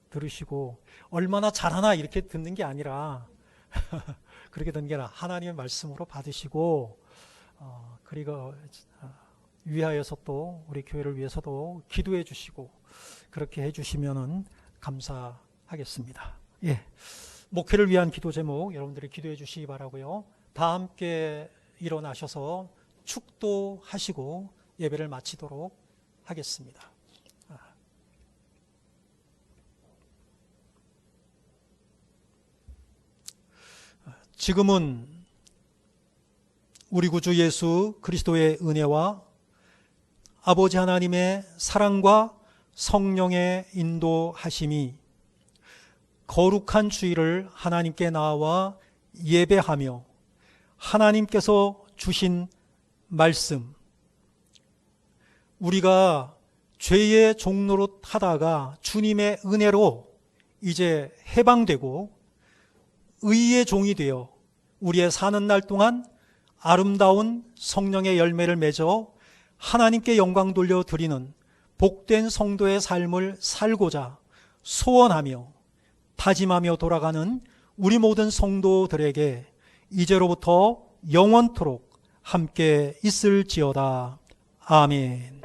들으시고 얼마나 잘하나 이렇게 듣는 게 아니라 그렇게 듣는 게 아니라 하나님의 말씀으로 받으시고 그리고 위하여서 또 우리 교회를 위해서도 기도해 주시고 그렇게 해 주시면은 감사하겠습니다. 예. 목회를 위한 기도 제목 여러분들이 기도해 주시기 바라고요. 다 함께 일어나셔서 축도하시고 예배를 마치도록 하겠습니다. 지금은 우리 구주 예수 그리스도의 은혜와 아버지 하나님의 사랑과 성령의 인도하심이 거룩한 주일을 하나님께 나와 예배하며 하나님께서 주신 말씀, 우리가 죄의 종노릇 하다가 주님의 은혜로 이제 해방되고 의의 종이 되어 우리의 사는 날 동안 아름다운 성령의 열매를 맺어 하나님께 영광 돌려 드리는 복된 성도의 삶을 살고자 소원하며 다짐하며 돌아가는 우리 모든 성도들에게 이제로부터 영원토록 함께 있을지어다. 아멘.